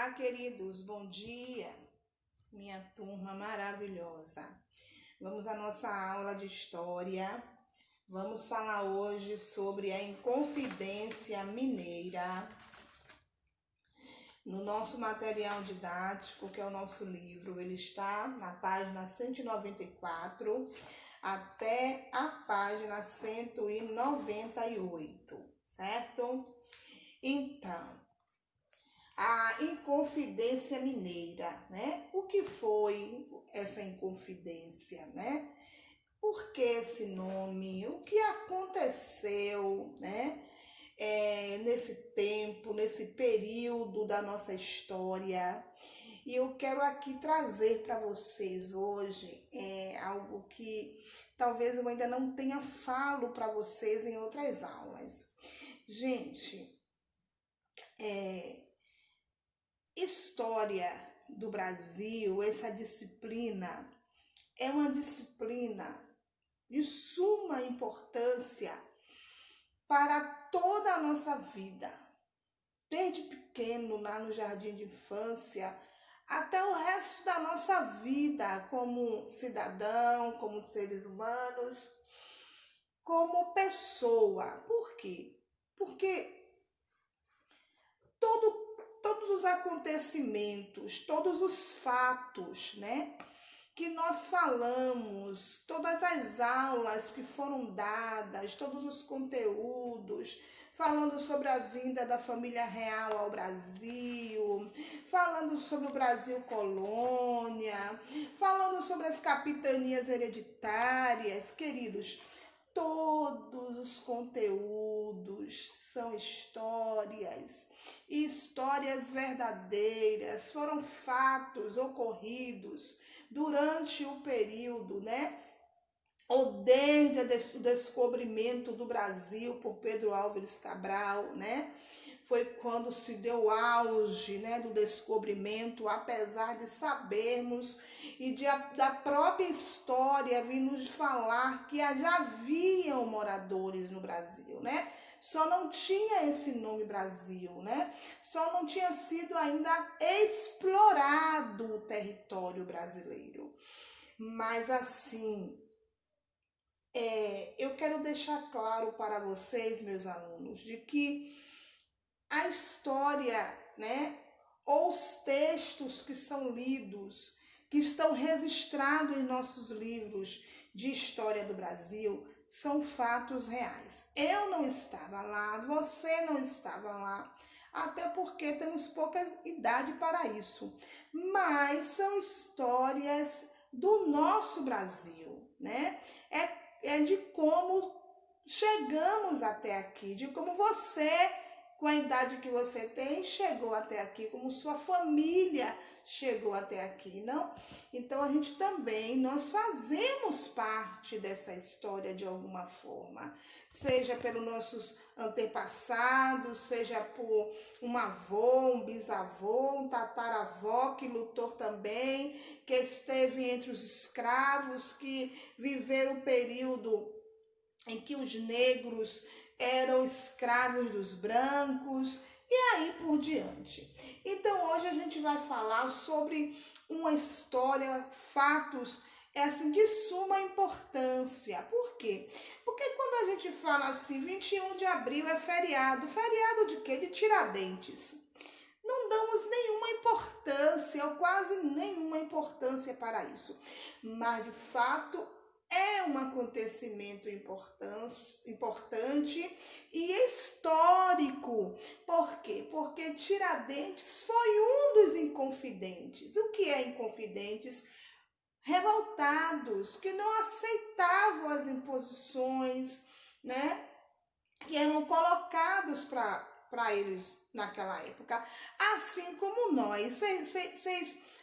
Olá, queridos, bom dia, minha turma maravilhosa. Vamos à nossa aula de história. Vamos falar hoje sobre a Inconfidência Mineira. No nosso material didático, que é o nosso livro, ele está na página 194 até a página 198, certo? Então, a Inconfidência Mineira, né? O que foi essa Inconfidência, né? Por que esse nome? O que aconteceu, né? Nesse tempo, nesse período da nossa história. E eu quero aqui trazer para vocês hoje algo que talvez eu ainda não tenha falo para vocês em outras aulas. Gente, História do Brasil, essa disciplina, é uma disciplina de suma importância para toda a nossa vida. Desde pequeno, lá no jardim de infância, até o resto da nossa vida como cidadão, como seres humanos, como pessoa. Por quê? Porque todos os acontecimentos, todos os fatos, né, que nós falamos, todas as aulas que foram dadas, todos os conteúdos, falando sobre a vinda da família real ao Brasil, falando sobre o Brasil colônia, falando sobre as capitanias hereditárias, queridos, todos os conteúdos são histórias, e histórias verdadeiras, foram fatos ocorridos durante o período, né? Ou desde o descobrimento do Brasil por Pedro Álvares Cabral, né? Foi quando se deu o auge, né, do descobrimento, apesar de sabermos e da própria história vir nos falar que já haviam moradores no Brasil, né? Só não tinha esse nome Brasil, né? Só não tinha sido ainda explorado o território brasileiro. Mas assim, eu quero deixar claro para vocês, meus alunos, de que a história, né, ou os textos que são lidos, que estão registrados em nossos livros de história do Brasil, são fatos reais. Eu não estava lá, você não estava lá, até porque temos pouca idade para isso. Mas são histórias do nosso Brasil, né? É de como chegamos até aqui, de como você, com a idade que você tem, chegou até aqui, como sua família chegou até aqui, não? Então, a gente também, nós fazemos parte dessa história de alguma forma, seja pelos nossos antepassados, seja por um avô, um bisavô, um tataravó que lutou também, que esteve entre os escravos, que viveram o período em que os negros eram escravos dos brancos e aí por diante. Então hoje a gente vai falar sobre uma história, fatos assim, de suma importância. Por quê? Porque quando a gente fala assim, 21 de abril é feriado. Feriado de quê? De Tiradentes. Não damos nenhuma importância, ou quase nenhuma importância para isso. Mas de fato é um acontecimento importante e histórico. Por quê? Porque Tiradentes foi um dos inconfidentes. O que é inconfidentes? Revoltados, que não aceitavam as imposições, né, que eram colocados para eles naquela época. Assim como nós.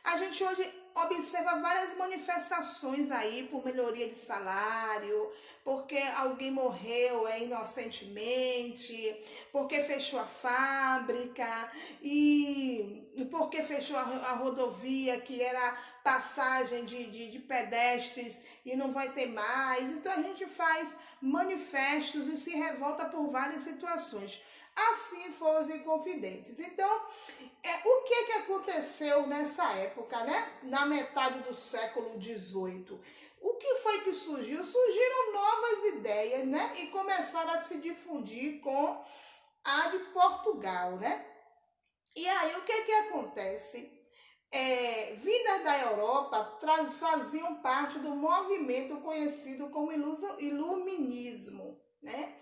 A gente hoje observa várias manifestações aí por melhoria de salário, porque alguém morreu inocentemente, porque fechou a fábrica e porque fechou a rodovia que era passagem de pedestres e não vai ter mais. Então a gente faz manifestos e se revolta por várias situações. Assim foram os inconfidentes. Então, o que aconteceu nessa época, né? Na metade do século XVIII? O que foi que surgiu? Surgiram novas ideias, né? E começaram a se difundir com a de Portugal, né? E aí, o que acontece? Vindas da Europa, faziam parte do movimento conhecido como iluminismo, né?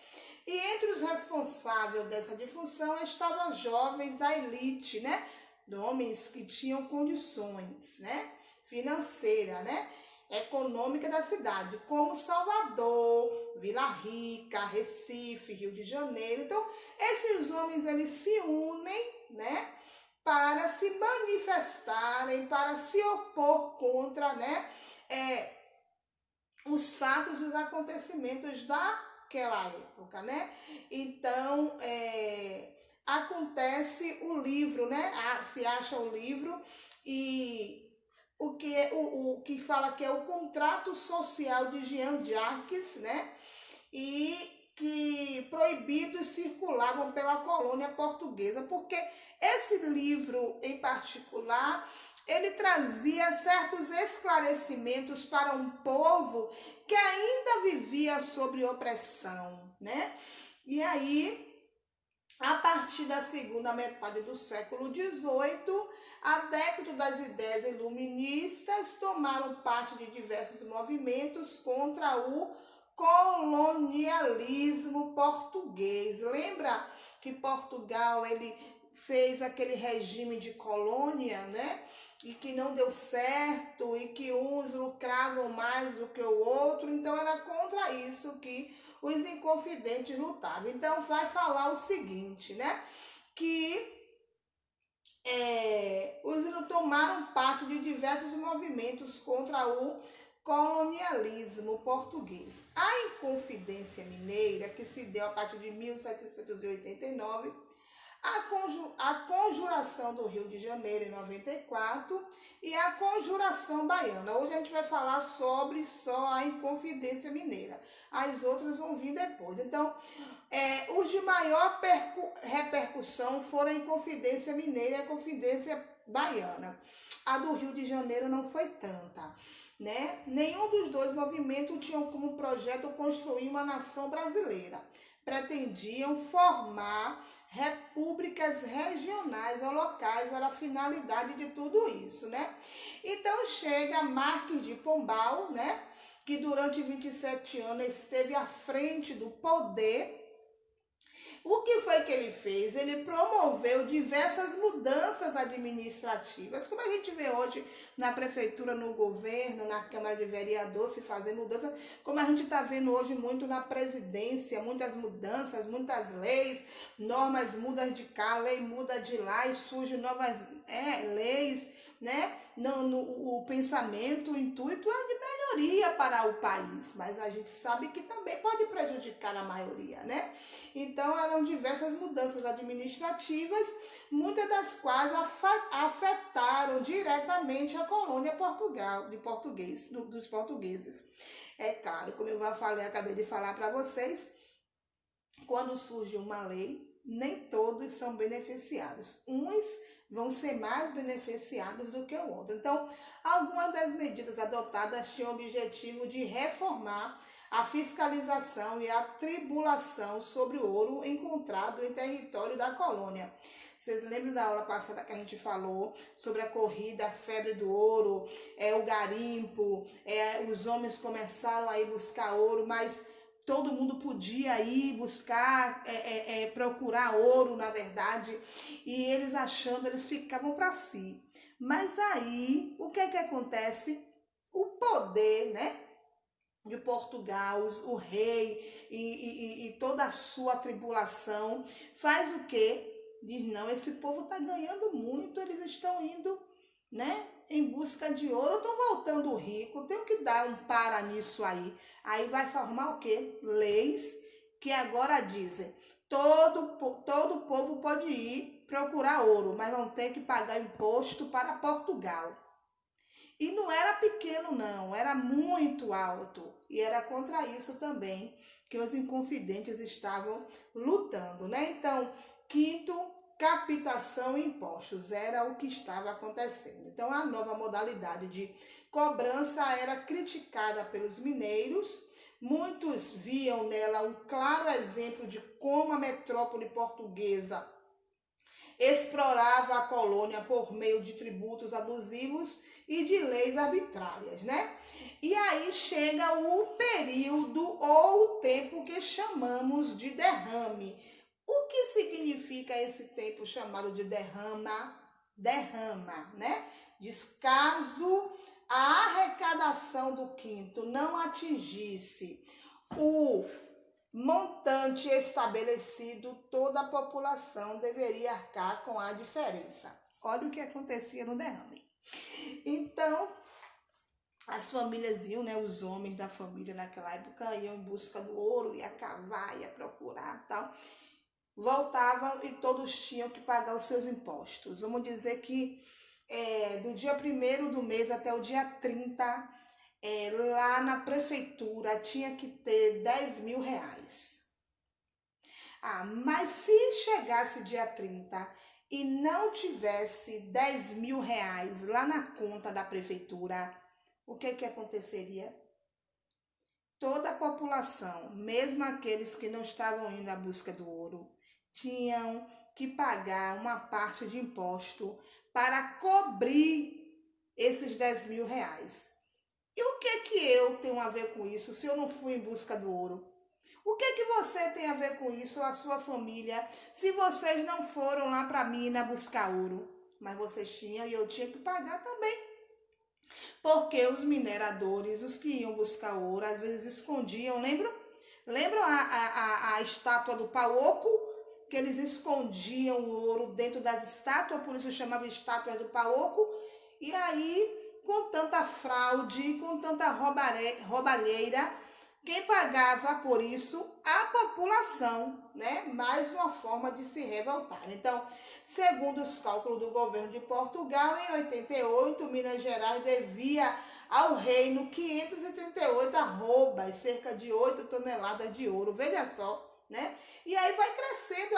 E entre os responsáveis dessa difusão estavam jovens da elite, né? Homens que tinham condições, né? Financeira, né? Econômica da cidade, como Salvador, Vila Rica, Recife, Rio de Janeiro. Então, esses homens, eles se unem, né? Para se manifestarem, para se opor contra, né? Os fatos e os acontecimentos daquela época, né? Então, acontece o livro, né? Se acha o livro e o que fala que é o contrato social de Jean-Jacques, né? E que proibidos circulavam pela colônia portuguesa, porque esse livro em particular, ele trazia certos esclarecimentos para um povo que ainda vivia sob opressão, né? E aí, a partir da segunda metade do século XVIII, adeptos das ideias iluministas tomaram parte de diversos movimentos contra o colonialismo português. Lembra que Portugal, ele fez aquele regime de colônia, né? E que não deu certo, e que uns lucravam mais do que o outro. Então, era contra isso que os inconfidentes lutavam. Então, vai falar o seguinte, né? Que os tomaram parte de diversos movimentos contra o colonialismo português. A Inconfidência Mineira, que se deu a partir de 1789, a Conjuração do Rio de Janeiro em 94 e a Conjuração Baiana. Hoje a gente vai falar sobre só a Inconfidência Mineira. As outras vão vir depois. Então, os de maior repercussão foram a Inconfidência Mineira e a Confidência Baiana. A do Rio de Janeiro não foi tanta, né? Nenhum dos dois movimentos tinham como projeto construir uma nação brasileira. Pretendiam formar repúblicas regionais ou locais, era a finalidade de tudo isso, né? Então chega Marques de Pombal, né? Que durante 27 anos esteve à frente do poder. O que foi que ele fez? Ele promoveu diversas mudanças administrativas, como a gente vê hoje na prefeitura, no governo, na Câmara de Vereadores, se fazer mudanças, como a gente está vendo hoje muito na presidência, muitas mudanças, muitas leis, normas mudam de cá, lei muda de lá e surgem novas leis, né? O pensamento, o intuito é de melhoria para o país, mas a gente sabe que também pode prejudicar a maioria, né? Então, eram diversas mudanças administrativas, muitas das quais afetaram diretamente a colônia dos portugueses. É claro, como eu acabei de falar para vocês, quando surge uma lei, nem todos são beneficiados. Uns vão ser mais beneficiados do que o outro. Então, algumas das medidas adotadas tinham o objetivo de reformar a fiscalização e a tribulação sobre o ouro encontrado em território da colônia. Vocês lembram da aula passada que a gente falou sobre a corrida, a febre do ouro, o garimpo, os homens começaram a ir buscar ouro, mas todo mundo podia ir buscar, procurar ouro, na verdade, e eles ficavam para si. Mas aí, o que acontece? O poder, né, de Portugal, o rei e toda a sua tribulação, faz o quê? Diz, não, esse povo está ganhando muito, eles estão indo, né, em busca de ouro, estão voltando rico, tenho que dar um para nisso aí. Aí vai formar o quê? Leis que agora dizem, todo povo pode ir procurar ouro, mas vão ter que pagar imposto para Portugal. E não era pequeno não, era muito alto. E era contra isso também que os inconfidentes estavam lutando, né? Então, quinto captação e impostos. Era o que estava acontecendo. Então, a nova modalidade de cobrança era criticada pelos mineiros. Muitos viam nela um claro exemplo de como a metrópole portuguesa explorava a colônia por meio de tributos abusivos e de leis arbitrárias, né? E aí chega o período ou o tempo que chamamos de derrame. O que significa esse tempo chamado de derrama, né? Diz caso a arrecadação do quinto não atingisse o montante estabelecido, toda a população deveria arcar com a diferença. Olha o que acontecia no derrame. Então, as famílias iam, né, os homens da família naquela época iam em busca do ouro, ia cavar, ia procurar e tal. Voltavam e todos tinham que pagar os seus impostos. Vamos dizer que do dia 1º do mês até o dia 30, lá na prefeitura tinha que ter 10 mil reais. Mas se chegasse dia 30 e não tivesse 10 mil reais lá na conta da prefeitura, o que aconteceria? Toda a população, mesmo aqueles que não estavam indo à busca do ouro, tinham que pagar uma parte de imposto para cobrir esses 10 mil reais. E o que eu tenho a ver com isso se eu não fui em busca do ouro? O que você tem a ver com isso, a sua família, se vocês não foram lá para Minas buscar ouro? Mas vocês tinham e eu tinha que pagar também. Porque os mineradores, os que iam buscar ouro, às vezes escondiam, lembram? Lembram a estátua do Pauoco? Que eles escondiam o ouro dentro das estátuas, por isso chamava estátuas do Pauoco. E aí, com tanta fraude, com tanta roubalheira, quem pagava por isso? A população, né? Mais uma forma de se revoltar. Então, segundo os cálculos do governo de Portugal, em 88, Minas Gerais devia ao reino 538 arrobas, cerca de 8 toneladas de ouro. Veja só, né? E aí vai crescendo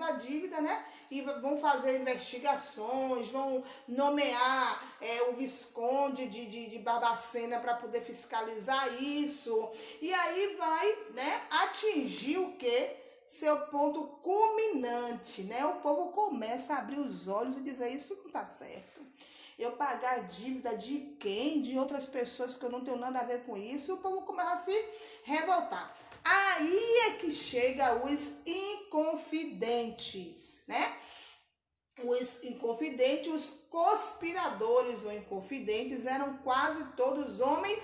a dívida, né? E vão fazer investigações, vão nomear o Visconde de Barbacena para poder fiscalizar isso. E aí vai, né, atingir o quê? Seu ponto culminante, né? O povo começa a abrir os olhos e dizer, isso não tá certo. Eu pagar dívida de quem? De outras pessoas que eu não tenho nada a ver com isso. O povo começa a se revoltar. Aí é que chega os inconfidentes, né? Os inconfidentes, os conspiradores ou inconfidentes eram quase todos homens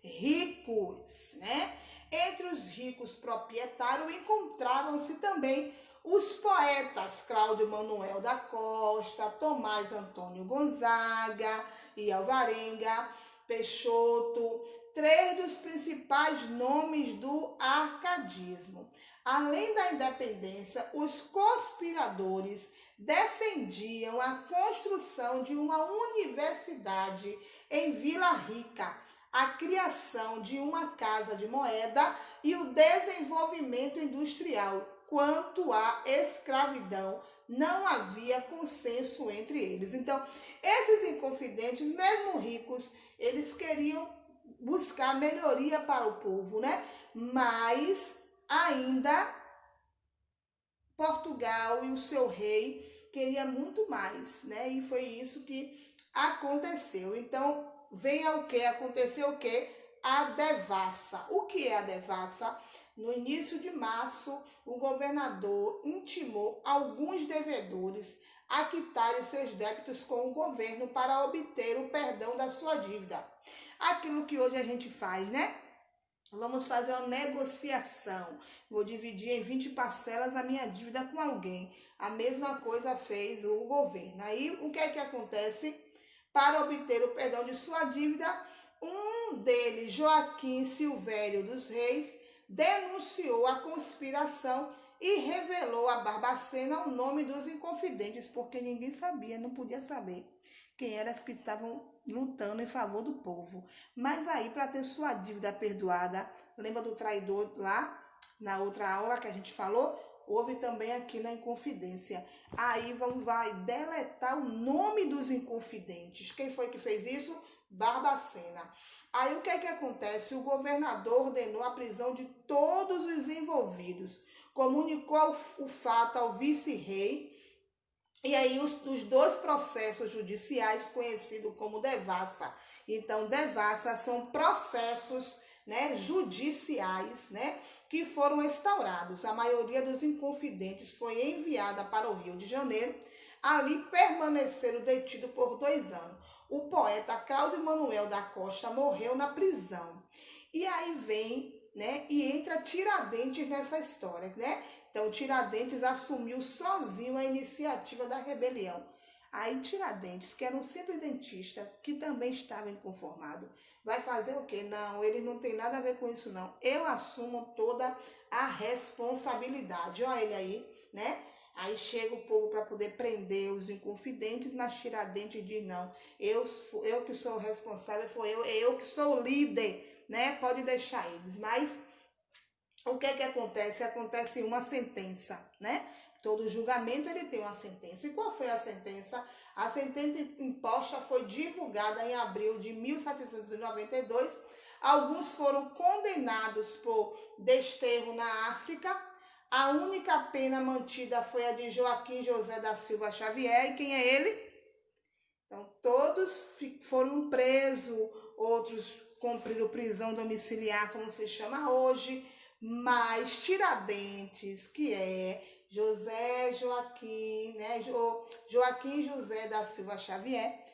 ricos, né? Entre os ricos proprietários encontravam-se também os poetas Cláudio Manuel da Costa, Tomás Antônio Gonzaga e Alvarenga, Peixoto, 3 dos principais nomes do arcadismo. Além da independência, os conspiradores defendiam a construção de uma universidade em Vila Rica, a criação de uma casa de moeda e o desenvolvimento industrial. Quanto à escravidão, não havia consenso entre eles. Então, esses inconfidentes, mesmo ricos, eles queriam buscar melhoria para o povo, né? Mas ainda Portugal e o seu rei queria muito mais, né? E foi isso que aconteceu. Então, venha o que? Aconteceu o que? A devassa. O que é a devassa? No início de março, o governador intimou alguns devedores a quitarem seus débitos com o governo para obter o perdão da sua dívida. Aquilo que hoje a gente faz, né? Vamos fazer uma negociação. Vou dividir em 20 parcelas a minha dívida com alguém. A mesma coisa fez o governo. Aí, o que é que acontece? Para obter o perdão de sua dívida, um deles, Joaquim Silvério dos Reis, denunciou a conspiração e revelou a Barbacena o nome dos inconfidentes, porque ninguém sabia, não podia saber quem eram as que estavam lutando em favor do povo. Mas aí, para ter sua dívida perdoada, lembra do traidor lá, na outra aula que a gente falou? houve também aqui na Inconfidência. Aí vai deletar o nome dos Inconfidentes. Quem foi que fez isso? Barbacena. Aí o que é que acontece? O governador ordenou a prisão de todos os envolvidos, comunicou o fato ao vice-rei, e aí os 2 processos judiciais conhecidos como devassa. Então, devassa são processos, né, judiciais, né, que foram instaurados. A maioria dos Inconfidentes foi enviada para o Rio de Janeiro. Ali permaneceram detidos por 2 anos. O poeta Cláudio Manuel da Costa morreu na prisão. E aí vem, né, e entra Tiradentes nessa história, né? Então, Tiradentes assumiu sozinho a iniciativa da rebelião. Aí, Tiradentes, que era um simples dentista, que também estava inconformado, vai fazer o quê? Não, ele não tem nada a ver com isso, não. Eu assumo toda a responsabilidade. Olha ele aí, né? Aí chega o povo para poder prender os Inconfidentes, mas Tiradentes diz, não, eu que sou o responsável, eu que sou o líder, né? Pode deixar eles, mas o que é que acontece? Acontece uma sentença, né? Todo julgamento ele tem uma sentença. E qual foi a sentença? A sentença imposta foi divulgada em abril de 1792. Alguns foram condenados por desterro na África. A única pena mantida foi a de Joaquim José da Silva Xavier. E quem é ele? Então, todos foram presos, outros cumpriram prisão domiciliar, como se chama hoje, mas Tiradentes, que é José Joaquim, né, Joaquim José da Silva Xavier,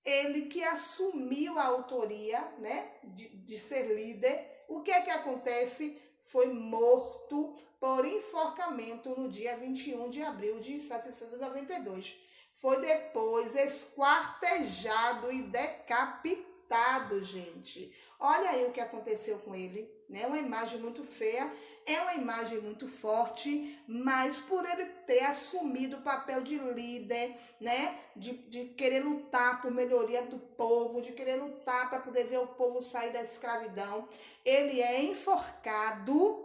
ele que assumiu a autoria, né, de ser líder. O que é que acontece? Foi morto por enforcamento no dia 21 de abril de 1792. Foi depois esquartejado e decapitado, gente. Olha aí o que aconteceu com ele, né? Uma imagem muito feia, é uma imagem muito forte, mas por ele ter assumido o papel de líder, né? De querer lutar por melhoria do povo, de querer lutar para poder ver o povo sair da escravidão, ele é enforcado,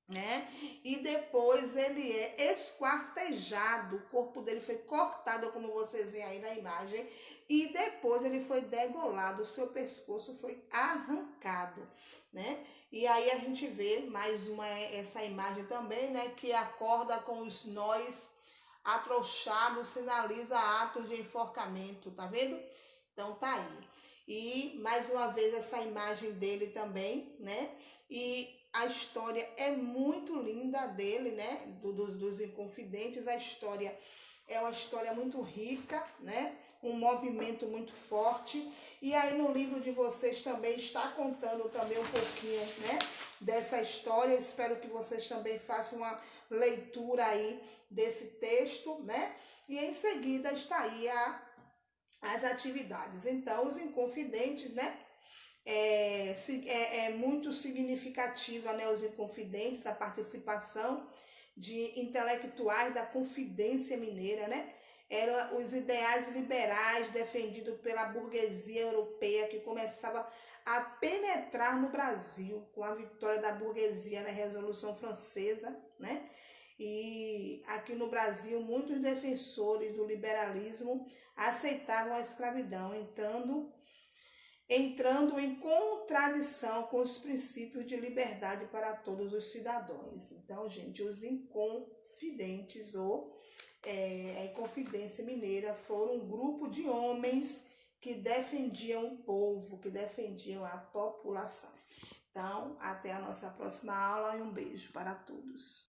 né? E depois ele é esquartejado, o corpo dele foi cortado, como vocês veem aí na imagem, e depois ele foi degolado, o seu pescoço foi arrancado, né? E aí a gente vê mais essa imagem também, né? Que a corda com os nós atrochados sinaliza atos de enforcamento, tá vendo? Então tá aí. E mais uma vez essa imagem dele também, né? E a história é muito linda dele, né? Dos Inconfidentes. A história é uma história muito rica, né? Um movimento muito forte. E aí no livro de vocês também está contando também um pouquinho, né? Dessa história. Eu espero que vocês também façam uma leitura aí desse texto, né? E em seguida está aí as atividades. Então, os Inconfidentes, né? É muito significativa, né, os Inconfidentes, a participação de intelectuais da Confidência Mineira, né? Eram os ideais liberais defendidos pela burguesia europeia que começava a penetrar no Brasil com a vitória da burguesia na Revolução Francesa, né? E aqui no Brasil, muitos defensores do liberalismo aceitavam a escravidão, entrando em contradição com os princípios de liberdade para todos os cidadãos. Então, gente, os Inconfidentes ou a Inconfidência Mineira foram um grupo de homens que defendiam o povo, que defendiam a população. Então, até a nossa próxima aula e um beijo para todos.